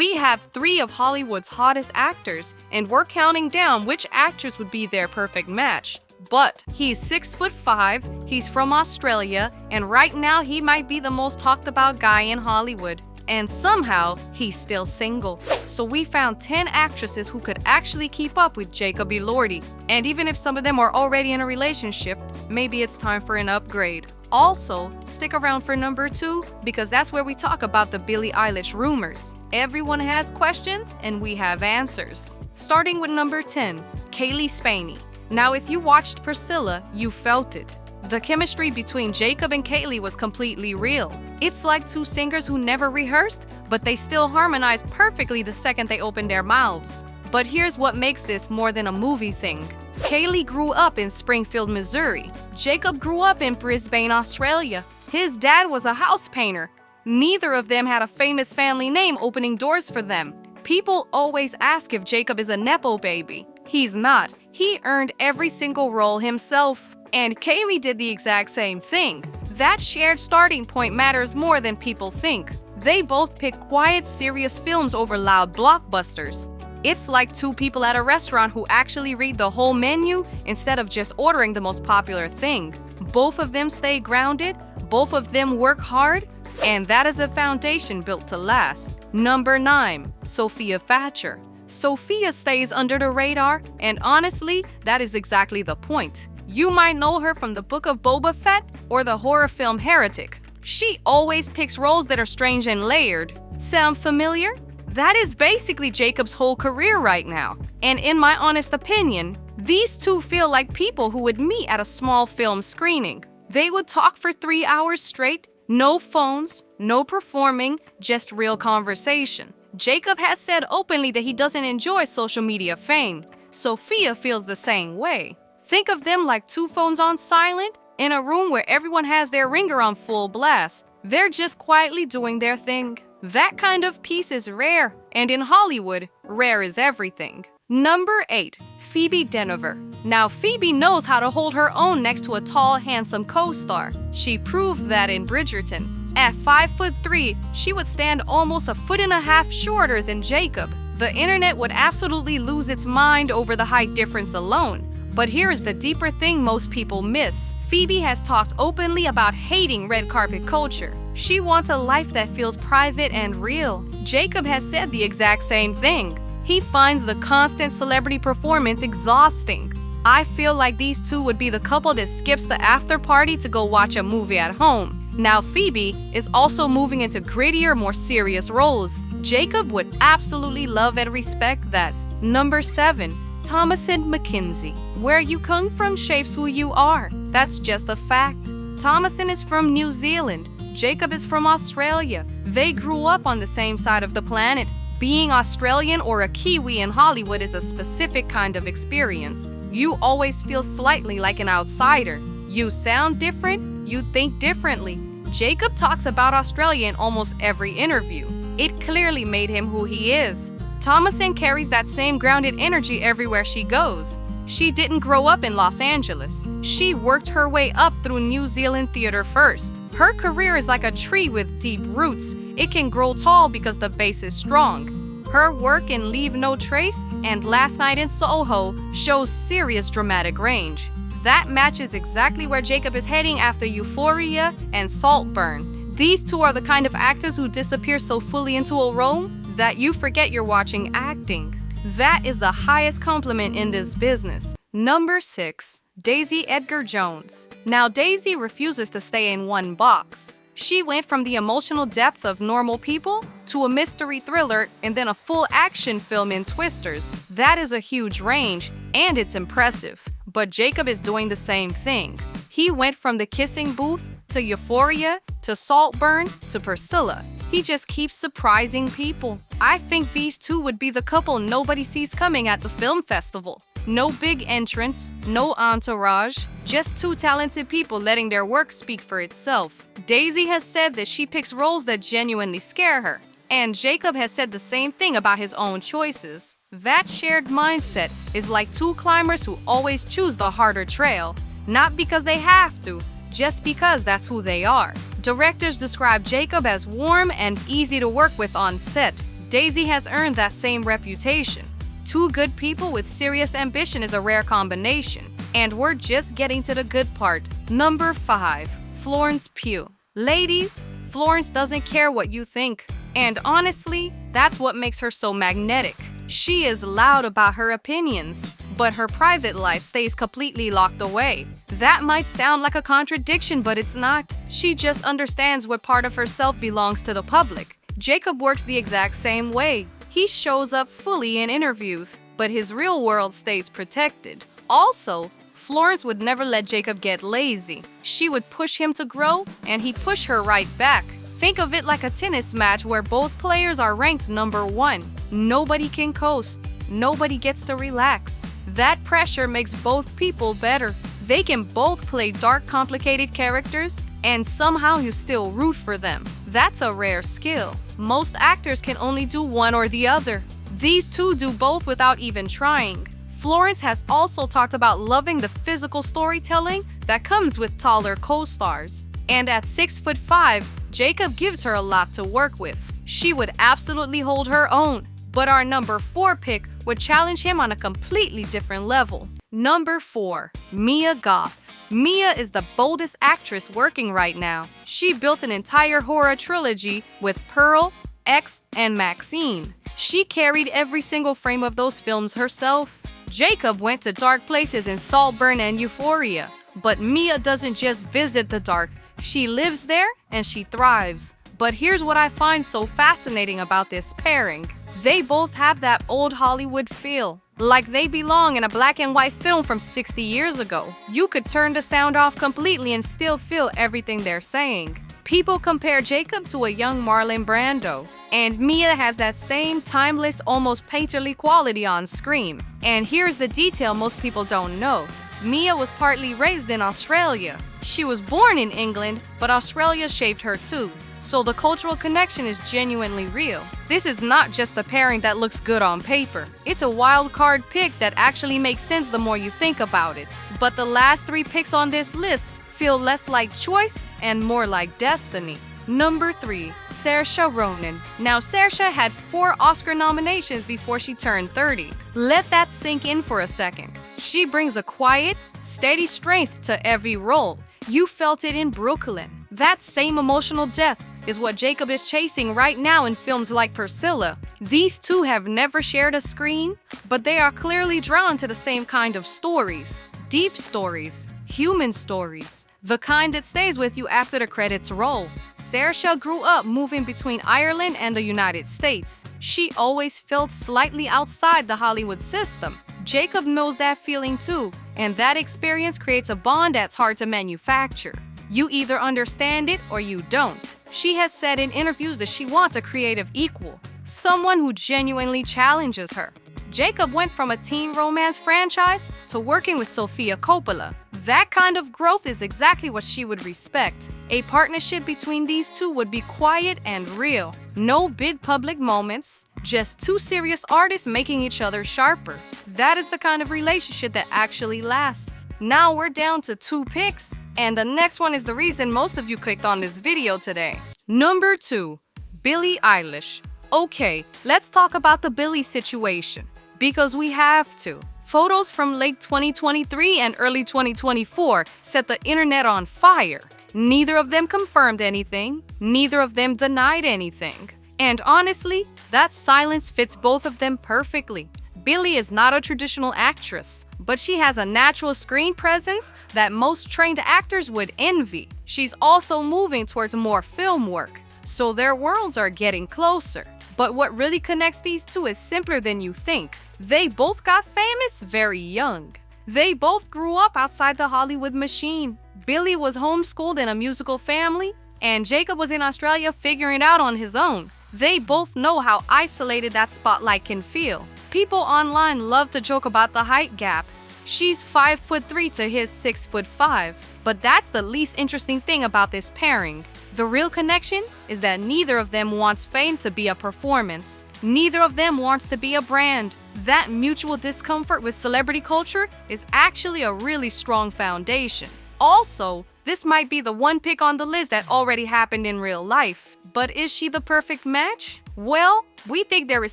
We have 3 of Hollywood's hottest actors, and we're counting down which actors would be their perfect match. But he's 6'5", he's from Australia, and right now he might be the most talked about guy in Hollywood. And somehow, he's still single. So we found 10 actresses who could actually keep up with Jacob Elordi. And even if some of them are already in a relationship, maybe it's time for an upgrade. Also, stick around for number 2, because that's where we talk about the Billie Eilish rumors. Everyone has questions, and we have answers. Starting with number 10, Cailee Spaeny. Now, if you watched Priscilla, you felt it. The chemistry between Jacob and Cailee was completely real. It's like 2 singers who never rehearsed, but they still harmonized perfectly the second they opened their mouths. But here's what makes this more than a movie thing. Cailee grew up in Springfield, Missouri. Jacob grew up in Brisbane, Australia. His dad was a house painter. Neither of them had a famous family name opening doors for them. People always ask if Jacob is a Nepo baby. He's not. He earned every single role himself. And Cailee did the exact same thing. That shared starting point matters more than people think. They both pick quiet, serious films over loud blockbusters. It's like 2 people at a restaurant who actually read the whole menu instead of just ordering the most popular thing. Both of them stay grounded, both of them work hard, and that is a foundation built to last. Number 9, Sophia Thatcher. Sophia stays under the radar, and honestly, that is exactly the point. You might know her from the Book of Boba Fett or the horror film Heretic. She always picks roles that are strange and layered. Sound familiar? That is basically Jacob's whole career right now. And in my honest opinion, these 2 feel like people who would meet at a small film screening. They would talk for 3 hours straight, no phones, no performing, just real conversation. Jacob has said openly that he doesn't enjoy social media fame. Sophia feels the same way. Think of them like 2 phones on silent in a room where everyone has their ringer on full blast. They're just quietly doing their thing. That kind of peace is rare, and in Hollywood, rare is everything. Number 8, Phoebe Dynevor. Now, Phoebe knows how to hold her own next to a tall, handsome co-star. She proved that in Bridgerton. At 5'3", she would stand almost a 1.5 feet shorter than Jacob. The internet would absolutely lose its mind over the height difference alone. But here is the deeper thing most people miss. Phoebe has talked openly about hating red carpet culture. She wants a life that feels private and real. Jacob has said the exact same thing. He finds the constant celebrity performance exhausting. I feel like these 2 would be the couple that skips the after party to go watch a movie at home. Now Phoebe is also moving into grittier, more serious roles. Jacob would absolutely love and respect that. Number 7, Thomasin McKenzie. Where you come from shapes who you are. That's just a fact. Thomasin is from New Zealand. Jacob is from Australia. They grew up on the same side of the planet. Being Australian or a Kiwi in Hollywood is a specific kind of experience. You always feel slightly like an outsider. You sound different, you think differently. Jacob talks about Australia in almost every interview. It clearly made him who he is. Thomasin carries that same grounded energy everywhere she goes. She didn't grow up in Los Angeles. She worked her way up through New Zealand theater first. Her career is like a tree with deep roots. It can grow tall because the base is strong. Her work in Leave No Trace and Last Night in Soho shows serious dramatic range. That matches exactly where Jacob is heading after Euphoria and Saltburn. These 2 are the kind of actors who disappear so fully into a role that you forget you're watching acting. That is the highest compliment in this business. Number 6, Daisy Edgar-Jones. Now Daisy refuses to stay in one box. She went from the emotional depth of Normal People to a mystery thriller and then a full action film in Twisters. That is a huge range, and it's impressive. But Jacob is doing the same thing. He went from The Kissing Booth to Euphoria to Saltburn to Priscilla. He just keeps surprising people. I think these 2 would be the couple nobody sees coming at the film festival. No big entrance, no entourage, just 2 talented people letting their work speak for itself. Daisy has said that she picks roles that genuinely scare her. And Jacob has said the same thing about his own choices. That shared mindset is like 2 climbers who always choose the harder trail. Not because they have to, just because that's who they are. Directors describe Jacob as warm and easy to work with on set. Daisy has earned that same reputation. Two good people with serious ambition is a rare combination. And we're just getting to the good part. Number 5. Florence Pugh. Ladies, Florence doesn't care what you think. And honestly, that's what makes her so magnetic. She is loud about her opinions, but her private life stays completely locked away. That might sound like a contradiction, but it's not. She just understands what part of herself belongs to the public. Jacob works the exact same way. He shows up fully in interviews, but his real world stays protected. Also, Florence would never let Jacob get lazy. She would push him to grow, and he'd push her right back. Think of it like a tennis match where both players are ranked number 1. Nobody can coast. Nobody gets to relax. That pressure makes both people better. They can both play dark, complicated characters, and somehow you still root for them. That's a rare skill. Most actors can only do one or the other. These two do both without even trying. Florence has also talked about loving the physical storytelling that comes with taller co-stars. And at 6'5", Jacob gives her a lot to work with. She would absolutely hold her own. But our number 4 pick would challenge him on a completely different level. Number 4. Mia Goth. Mia is the boldest actress working right now. She built an entire horror trilogy with Pearl, X, and Maxine. She carried every single frame of those films herself. Jacob went to dark places in Saltburn and Euphoria. But Mia doesn't just visit the dark. She lives there and she thrives. But here's what I find so fascinating about this pairing. They both have that old Hollywood feel, like they belong in a black and white film from 60 years ago. You could turn the sound off completely and still feel everything they're saying. People compare Jacob to a young Marlon Brando, and Mia has that same timeless, almost painterly quality on screen. And here's the detail most people don't know. Mia was partly raised in Australia. She was born in England, but Australia shaped her too. So the cultural connection is genuinely real. This is not just a pairing that looks good on paper. It's a wild card pick that actually makes sense the more you think about it. But the last 3 picks on this list feel less like choice and more like destiny. Number 3. Saoirse Ronan. Now, Saoirse had 4 Oscar nominations before she turned 30. Let that sink in for a second. She brings a quiet, steady strength to every role. You felt it in Brooklyn. That same emotional depth is what Jacob is chasing right now in films like Priscilla. These two have never shared a screen, but they are clearly drawn to the same kind of stories. Deep stories, human stories, the kind that stays with you after the credits roll. Saoirse grew up moving between Ireland and the United States. She always felt slightly outside the Hollywood system. Jacob knows that feeling too, and that experience creates a bond that's hard to manufacture. You either understand it or you don't. She has said in interviews that she wants a creative equal, someone who genuinely challenges her. Jacob went from a teen romance franchise to working with Sofia Coppola. That kind of growth is exactly what she would respect. A partnership between these two would be quiet and real. No big public moments, just 2 serious artists making each other sharper. That is the kind of relationship that actually lasts. Now we're down to 2 picks, and the next one is the reason most of you clicked on this video today. Number 2. Billie Eilish. Okay, let's talk about the Billie situation, because we have to. Photos from late 2023 and early 2024 set the internet on fire. Neither of them confirmed anything, neither of them denied anything. And honestly, that silence fits both of them perfectly. Billie is not a traditional actress, but she has a natural screen presence that most trained actors would envy. She's also moving towards more film work, so their worlds are getting closer. But what really connects these two is simpler than you think. They both got famous very young. They both grew up outside the Hollywood machine. Billie was homeschooled in a musical family, and Jacob was in Australia figuring it out on his own. They both know how isolated that spotlight can feel. People online love to joke about the height gap. She's 5'3" to his 6'5", but that's the least interesting thing about this pairing. The real connection is that neither of them wants fame to be a performance. Neither of them wants to be a brand. That mutual discomfort with celebrity culture is actually a really strong foundation. Also, this might be the one pick on the list that already happened in real life. But is she the perfect match? Well, we think there is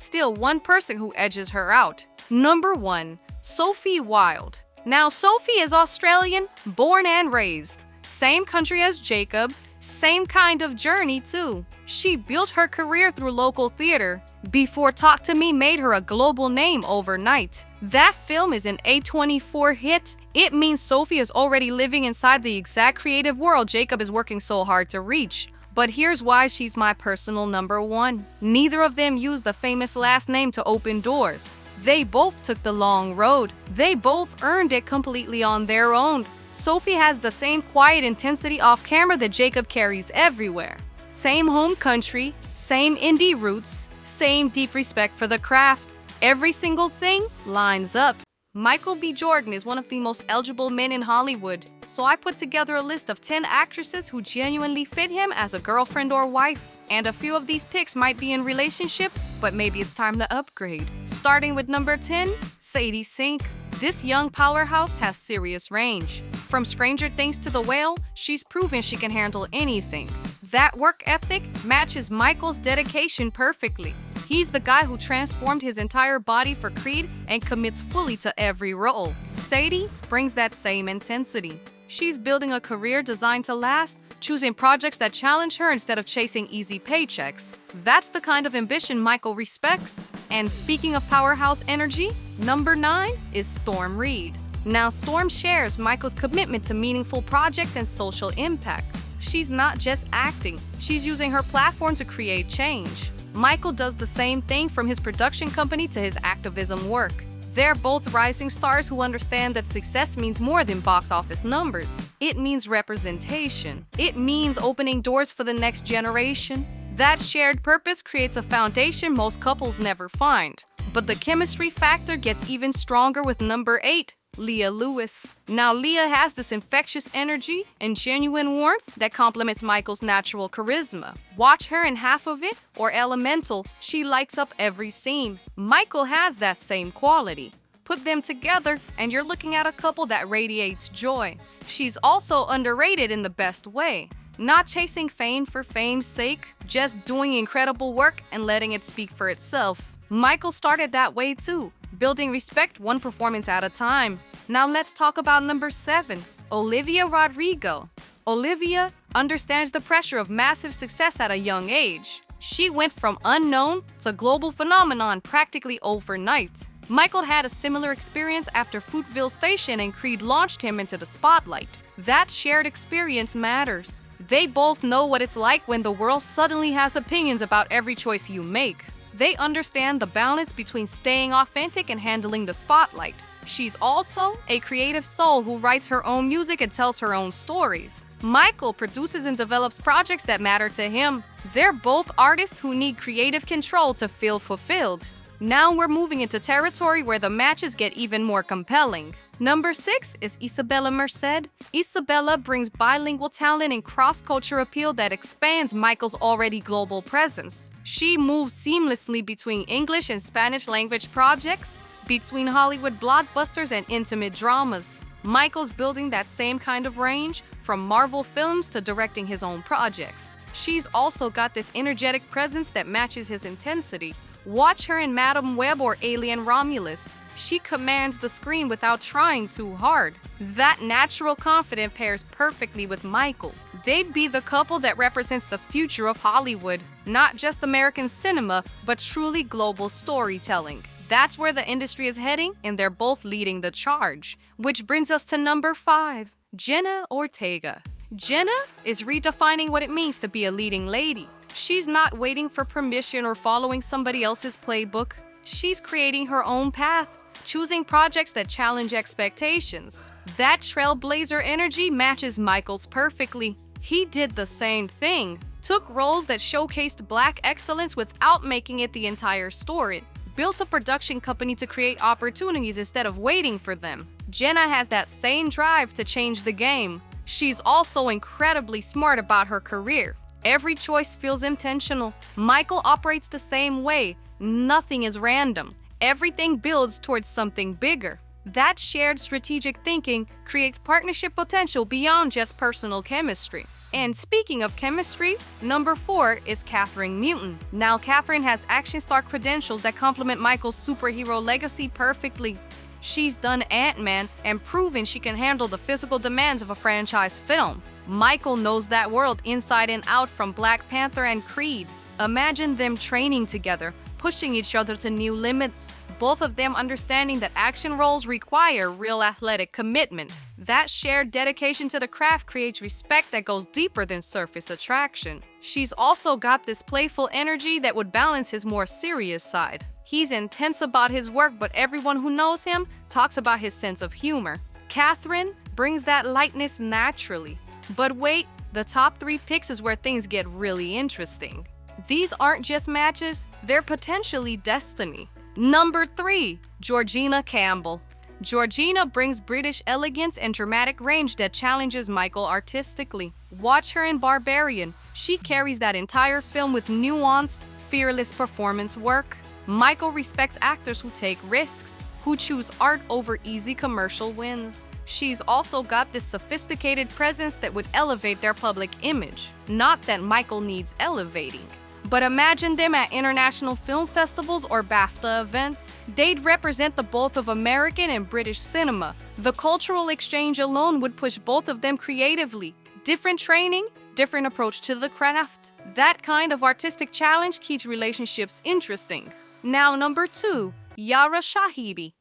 still one person who edges her out. Number 1, Sophie Wilde. Now, Sophie is Australian, born and raised. Same country as Jacob, same kind of journey too. She built her career through local theater before Talk to Me made her a global name overnight. That film is an A24 hit. It means Sophie is already living inside the exact creative world Jacob is working so hard to reach. But here's why she's my personal number 1. Neither of them used the famous last name to open doors. They both took the long road. They both earned it completely on their own. Sophie has the same quiet intensity off camera that Jacob carries everywhere. Same home country, same indie roots, same deep respect for the craft. Every single thing lines up. Michael B. Jordan is one of the most eligible men in Hollywood, so I put together a list of 10 actresses who genuinely fit him as a girlfriend or wife. And a few of these picks might be in relationships, but maybe it's time to upgrade. Starting with number 10, Sadie Sink. This young powerhouse has serious range. From Stranger Things to The Whale, she's proven she can handle anything. That work ethic matches Michael's dedication perfectly. He's the guy who transformed his entire body for Creed and commits fully to every role. Sadie brings that same intensity. She's building a career designed to last, choosing projects that challenge her instead of chasing easy paychecks. That's the kind of ambition Michael respects. And speaking of powerhouse energy, number 9 is Storm Reid. Now, Storm shares Michael's commitment to meaningful projects and social impact. She's not just acting, she's using her platform to create change. Michael does the same thing, from his production company to his activism work. They're both rising stars who understand that success means more than box office numbers. It means representation. It means opening doors for the next generation. That shared purpose creates a foundation most couples never find. But the chemistry factor gets even stronger with number 8, Leah Lewis. Now, Leah has this infectious energy and genuine warmth that complements Michael's natural charisma. Watch her in Half of It or Elemental, she lights up every scene. Michael has that same quality. Put them together and you're looking at a couple that radiates joy. She's also underrated in the best way. Not chasing fame for fame's sake, just doing incredible work and letting it speak for itself. Michael started that way too, building respect one performance at a time. Now let's talk about number 7, Olivia Rodrigo. Olivia understands the pressure of massive success at a young age. She went from unknown to global phenomenon practically overnight. Michael had a similar experience after Fruitvale Station and Creed launched him into the spotlight. That shared experience matters. They both know what it's like when the world suddenly has opinions about every choice you make. They understand the balance between staying authentic and handling the spotlight. She's also a creative soul who writes her own music and tells her own stories. Michael produces and develops projects that matter to him. They're both artists who need creative control to feel fulfilled. Now we're moving into territory where the matches get even more compelling. Number 6 is Isabela Merced. Isabela brings bilingual talent and cross-culture appeal that expands Michael's already global presence. She moves seamlessly between English and Spanish language projects, between Hollywood blockbusters and intimate dramas. Michael's building that same kind of range, from Marvel films to directing his own projects. She's also got this energetic presence that matches his intensity. Watch her in Madam Web or Alien Romulus. She commands the screen without trying too hard. That natural confidence pairs perfectly with Michael. They'd be the couple that represents the future of Hollywood. Not just American cinema, but truly global storytelling. That's where the industry is heading, and they're both leading the charge. Which brings us to number 5, Jenna Ortega. Jenna is redefining what it means to be a leading lady. She's not waiting for permission or following somebody else's playbook. She's creating her own path, choosing projects that challenge expectations. That trailblazer energy matches Michael's perfectly. He did the same thing, took roles that showcased Black excellence without making it the entire story, built a production company to create opportunities instead of waiting for them. Jenna has that same drive to change the game. She's also incredibly smart about her career. Every choice feels intentional. Michael operates the same way. Nothing is random. Everything builds towards something bigger. That shared strategic thinking creates partnership potential beyond just personal chemistry. And speaking of chemistry, number 4 is Catherine Newton. Now, Catherine has action star credentials that complement Michael's superhero legacy perfectly. She's done Ant-Man and proven she can handle the physical demands of a franchise film. Michael knows that world inside and out from Black Panther and Creed. Imagine them training together, pushing each other to new limits. Both of them understanding that action roles require real athletic commitment. That shared dedication to the craft creates respect that goes deeper than surface attraction. She's also got this playful energy that would balance his more serious side. He's intense about his work, but everyone who knows him talks about his sense of humor. Catherine brings that lightness naturally. But wait, the top 3 picks is where things get really interesting. These aren't just matches, they're potentially destiny. Number 3, Georgina Campbell. Georgina brings British elegance and dramatic range that challenges Michael artistically. Watch her in Barbarian. She carries that entire film with nuanced, fearless performance work. Michael respects actors who take risks, who choose art over easy commercial wins. She's also got this sophisticated presence that would elevate their public image. Not that Michael needs elevating. But imagine them at international film festivals or BAFTA events. They'd represent the both of American and British cinema. The cultural exchange alone would push both of them creatively. Different training, different approach to the craft. That kind of artistic challenge keeps relationships interesting. Now, number 2, Yara Shahidi.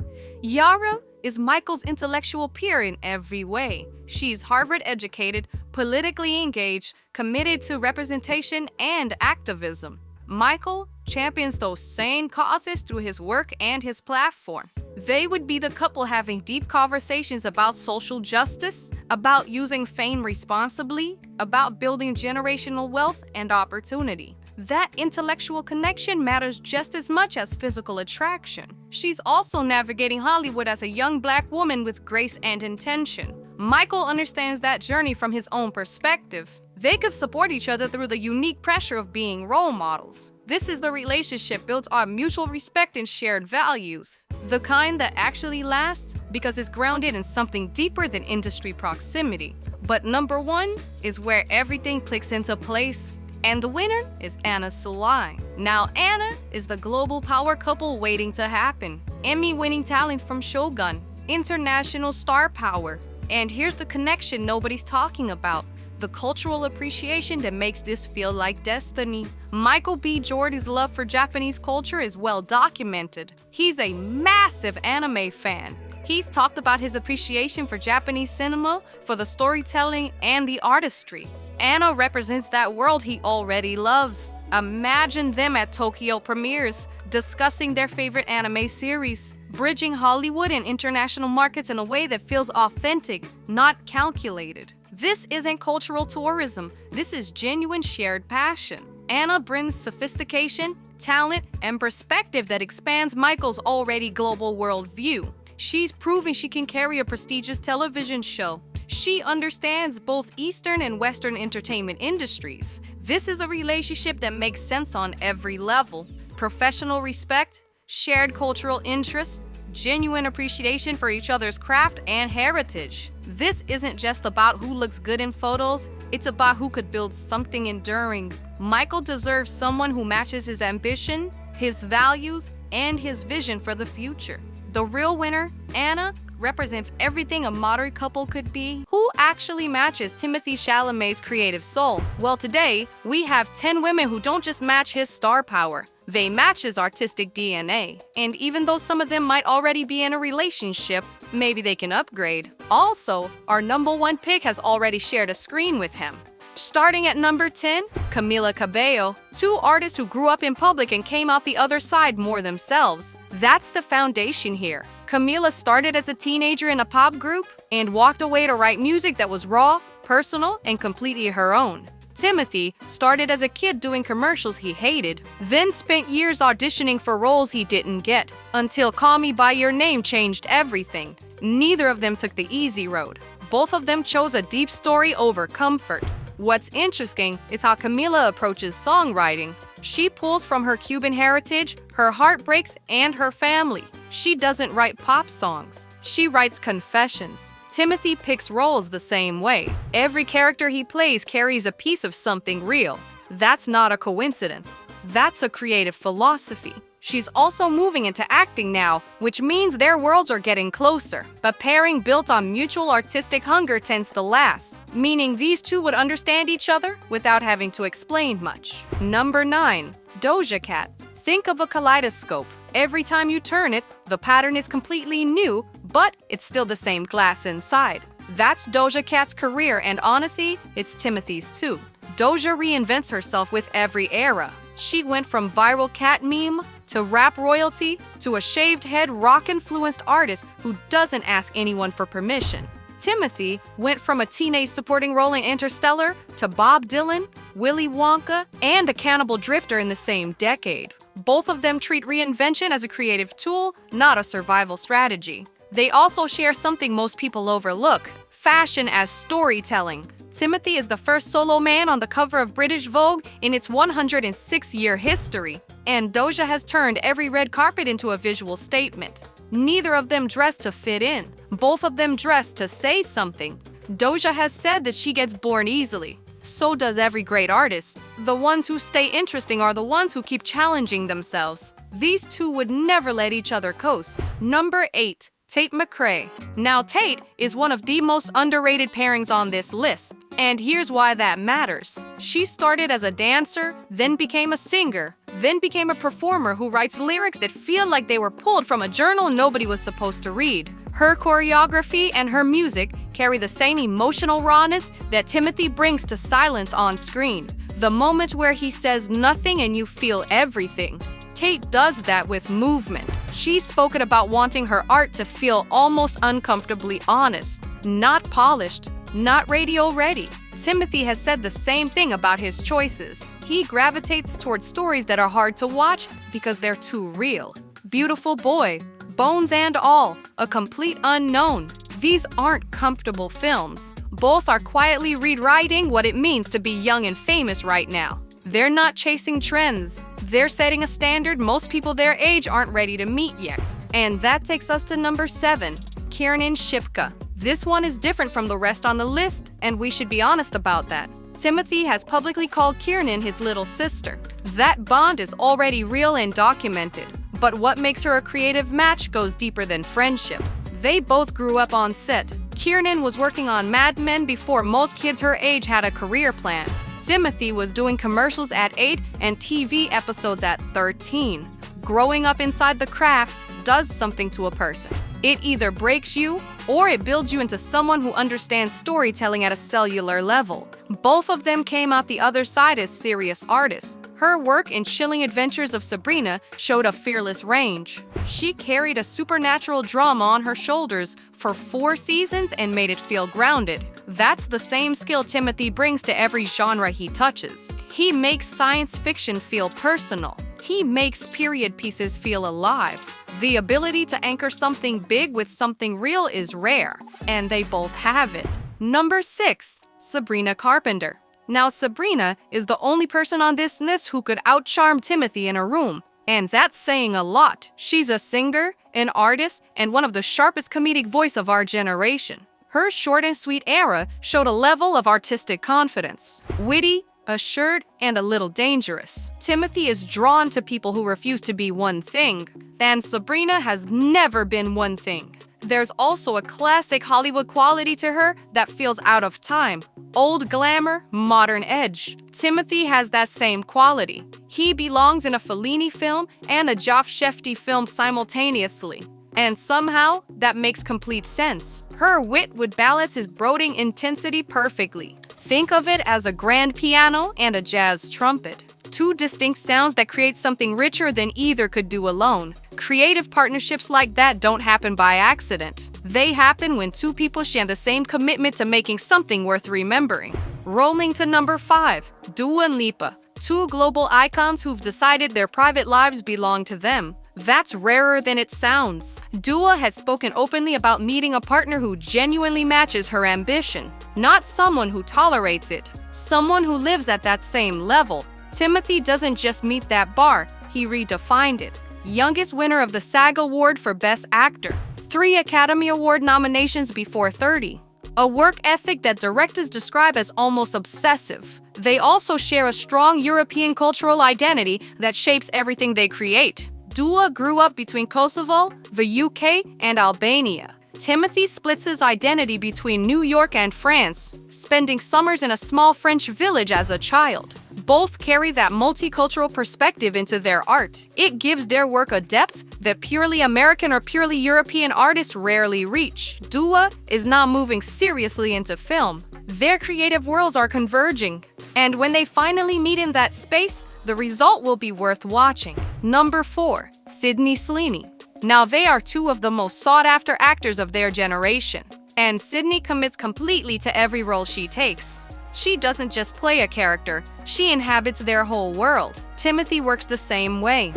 Yara is Michael's intellectual peer in every way. She's Harvard-educated, politically engaged, committed to representation and activism. Michael champions those same causes through his work and his platform. They would be the couple having deep conversations about social justice, about using fame responsibly, about building generational wealth and opportunity. That intellectual connection matters just as much as physical attraction. She's also navigating Hollywood as a young Black woman with grace and intention. Michael understands that journey from his own perspective. They could support each other through the unique pressure of being role models. This is the relationship built on mutual respect and shared values. The kind that actually lasts because it's grounded in something deeper than industry proximity. But number 1 is where everything clicks into place. And the winner is Anna Sulai. Now, Anna is the global power couple waiting to happen. Emmy-winning talent from Shogun, international star power. And here's the connection nobody's talking about. The cultural appreciation that makes this feel like destiny. Michael B. Jordan's love for Japanese culture is well documented. He's a massive anime fan. He's talked about his appreciation for Japanese cinema, for the storytelling and the artistry. Anna represents that world he already loves. Imagine them at Tokyo premieres, discussing their favorite anime series, bridging Hollywood and international markets in a way that feels authentic, not calculated. This isn't cultural tourism. This is genuine shared passion. Anna brings sophistication, talent, and perspective that expands Michael's already global worldview. She's proven she can carry a prestigious television show. She understands both Eastern and Western entertainment industries. This is a relationship that makes sense on every level. Professional respect, shared cultural interest, genuine appreciation for each other's craft and heritage. This isn't just about who looks good in photos, it's about who could build something enduring. Michael deserves someone who matches his ambition, his values, and his vision for the future. The real winner, Anna, represents everything a modern couple could be. Who actually matches Timothée Chalamet's creative soul? Well, today, we have 10 women who don't just match his star power. They match his artistic DNA. And even though some of them might already be in a relationship, maybe they can upgrade. Also, our number 1 pick has already shared a screen with him. Starting at number 10, Camila Cabello, 2 artists who grew up in public and came out the other side more themselves. That's the foundation here. Camila started as a teenager in a pop group and walked away to write music that was raw, personal, and completely her own. Timothée started as a kid doing commercials he hated, then spent years auditioning for roles he didn't get, until Call Me By Your Name changed everything. Neither of them took the easy road. Both of them chose a deep story over comfort. What's interesting is how Camila approaches songwriting. She pulls from her Cuban heritage, her heartbreaks, and her family. She doesn't write pop songs. She writes confessions. Timothée picks roles the same way. Every character he plays carries a piece of something real. That's not a coincidence. That's a creative philosophy. She's also moving into acting now, which means their worlds are getting closer. But pairing built on mutual artistic hunger tends to last, meaning these two would understand each other without having to explain much. Number 9. Doja Cat. Think of a kaleidoscope. Every time you turn it, the pattern is completely new, but it's still the same glass inside. That's Doja Cat's career, and honestly, it's Timothée's too. Doja reinvents herself with every era. She went from viral cat meme to rap royalty to a shaved-head rock-influenced artist who doesn't ask anyone for permission. Timothée went from a teenage supporting role in Interstellar to Bob Dylan, Willy Wonka, and a cannibal drifter in the same decade. Both of them treat reinvention as a creative tool, not a survival strategy. They also share something most people overlook: fashion as storytelling. Timothée is the first solo man on the cover of British Vogue in its 106-year history, and Doja has turned every red carpet into a visual statement. Neither of them dress to fit in. Both of them dress to say something. Doja has said that she gets bored easily. So does every great artist. The ones who stay interesting are the ones who keep challenging themselves. These two would never let each other coast. Number 8. Tate McRae. Now, Tate is one of the most underrated pairings on this list, and here's why that matters. She started as a dancer, then became a singer, then became a performer who writes lyrics that feel like they were pulled from a journal nobody was supposed to read. Her choreography and her music carry the same emotional rawness that Timothée brings to silence on screen. The moment where he says nothing and you feel everything. Tate does that with movement. She's spoken about wanting her art to feel almost uncomfortably honest, not polished, not radio ready. Timothée has said the same thing about his choices. He gravitates towards stories that are hard to watch because they're too real. Beautiful Boy, Bones and All, A Complete Unknown. These aren't comfortable films. Both are quietly rewriting what it means to be young and famous right now. They're not chasing trends. They're setting a standard most people their age aren't ready to meet yet. And that takes us to number 7, Kiernan Shipka. This one is different from the rest on the list, and we should be honest about that. Timothée has publicly called Kiernan his little sister. That bond is already real and documented. But what makes her a creative match goes deeper than friendship. They both grew up on set. Kiernan was working on Mad Men before most kids her age had a career plan. Timothée was doing commercials at 8 and TV episodes at 13. Growing up inside the craft does something to a person. It either breaks you or it builds you into someone who understands storytelling at a cellular level. Both of them came out the other side as serious artists. Her work in Chilling Adventures of Sabrina showed a fearless range. She carried a supernatural drama on her shoulders for 4 seasons and made it feel grounded. That's the same skill Timothée brings to every genre he touches. He makes science fiction feel personal. He makes period pieces feel alive. The ability to anchor something big with something real is rare, and they both have it. Number 6, Sabrina Carpenter. Now, Sabrina is the only person on this list who could outcharm Timothée in a room, and that's saying a lot. She's a singer, an artist, and one of the sharpest comedic voices of our generation. Her short and sweet era showed a level of artistic confidence. Witty, assured, and a little dangerous. Timothée is drawn to people who refuse to be one thing, and Sabrina has never been one thing. There's also a classic Hollywood quality to her that feels out of time. Old glamour, modern edge. Timothée has that same quality. He belongs in a Fellini film and a Joff Shefty film simultaneously. And somehow, that makes complete sense. Her wit would balance his brooding intensity perfectly. Think of it as a grand piano and a jazz trumpet. 2 distinct sounds that create something richer than either could do alone. Creative partnerships like that don't happen by accident. They happen when 2 people share the same commitment to making something worth remembering. Rolling to number 5, Dua Lipa. 2 global icons who've decided their private lives belong to them. That's rarer than it sounds. Dua has spoken openly about meeting a partner who genuinely matches her ambition, not someone who tolerates it, someone who lives at that same level. Timothée doesn't just meet that bar, he redefined it. Youngest winner of the SAG Award for Best Actor. 3 Academy Award nominations before 30. A work ethic that directors describe as almost obsessive. They also share a strong European cultural identity that shapes everything they create. Dua grew up between Kosovo, the UK, and Albania. Timothée splits his identity between New York and France, spending summers in a small French village as a child. Both carry that multicultural perspective into their art. It gives their work a depth that purely American or purely European artists rarely reach. Dua is now moving seriously into film. Their creative worlds are converging, and when they finally meet in that space, the result will be worth watching. Number 4. Sydney Sweeney. Now they are 2 of the most sought-after actors of their generation, and Sydney commits completely to every role she takes. She doesn't just play a character, she inhabits their whole world. Timothée works the same way.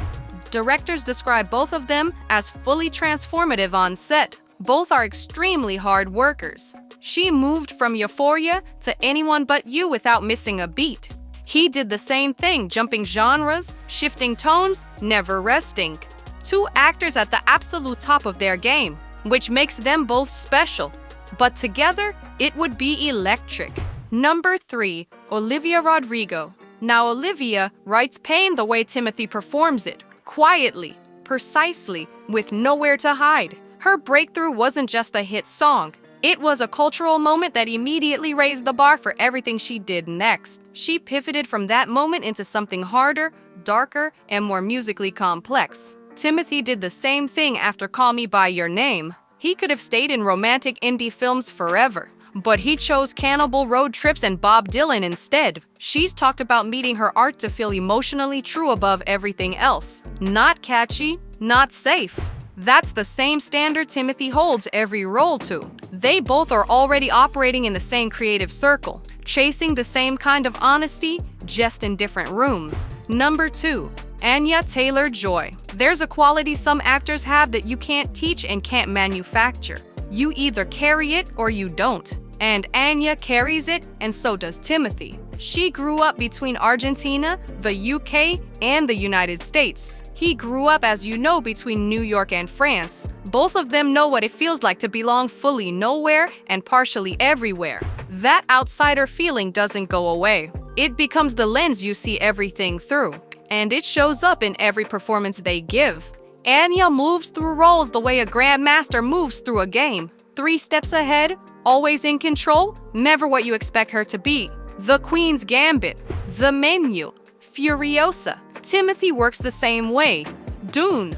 Directors describe both of them as fully transformative on set. Both are extremely hard workers. She moved from Euphoria to Anyone But You without missing a beat. He did the same thing, jumping genres, shifting tones, never resting. 2 actors at the absolute top of their game, which makes them both special. But together, it would be electric. Number 3. Olivia Rodrigo. Now Olivia writes pain the way Timothée performs it, quietly, precisely, with nowhere to hide. Her breakthrough wasn't just a hit song. It was a cultural moment that immediately raised the bar for everything she did next. She pivoted from that moment into something harder, darker, and more musically complex. Timothée did the same thing after Call Me By Your Name. He could have stayed in romantic indie films forever, but he chose Cannibal Road Trips and Bob Dylan instead. She's talked about meeting her art to feel emotionally true above everything else. Not catchy, not safe. That's the same standard Timothée holds every role to. They both are already operating in the same creative circle, chasing the same kind of honesty, just in different rooms. Number 2. Anya Taylor-Joy. There's a quality some actors have that you can't teach and can't manufacture. You either carry it or you don't. And Anya carries it, and so does Timothée. She grew up between Argentina, the UK, and the United States. He grew up, as you know, between New York and France. Both of them know what it feels like to belong fully nowhere and partially everywhere. That outsider feeling doesn't go away. It becomes the lens you see everything through, and it shows up in every performance they give. Anya moves through roles the way a grandmaster moves through a game. 3 steps ahead, always in control, never what you expect her to be. The Queen's Gambit, The Menu, Furiosa. Timothée works the same way. Dune,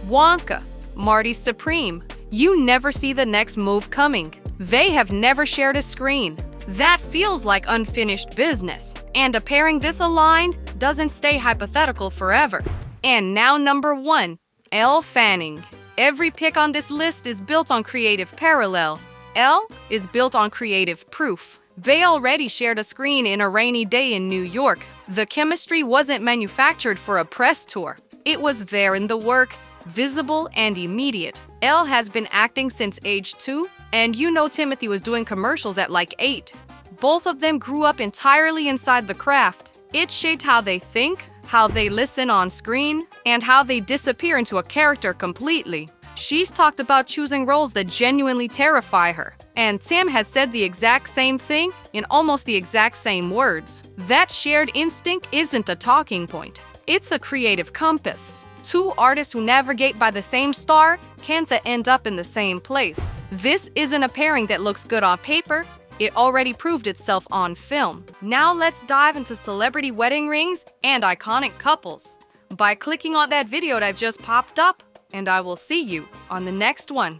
Wonka, Marty Supreme. You never see the next move coming. They have never shared a screen. That feels like unfinished business. And a pairing this aligned doesn't stay hypothetical forever. And now number 1, Elle Fanning. Every pick on this list is built on creative parallel. Elle is built on creative proof. They already shared a screen in A Rainy Day in New York. The chemistry wasn't manufactured for a press tour. It was there in the work, visible and immediate. Elle has been acting since age 2, and you know Timothée was doing commercials at like 8. Both of them grew up entirely inside the craft. It shaped how they think, how they listen on screen, and how they disappear into a character completely. She's talked about choosing roles that genuinely terrify her, and Tim has said the exact same thing in almost the exact same words. That shared instinct isn't a talking point. It's a creative compass. 2 artists who navigate by the same star can't end up in the same place. This isn't a pairing that looks good on paper. It already proved itself on film. Now let's dive into celebrity wedding rings and iconic couples by clicking on that video that I've just popped up, and I will see you on the next one.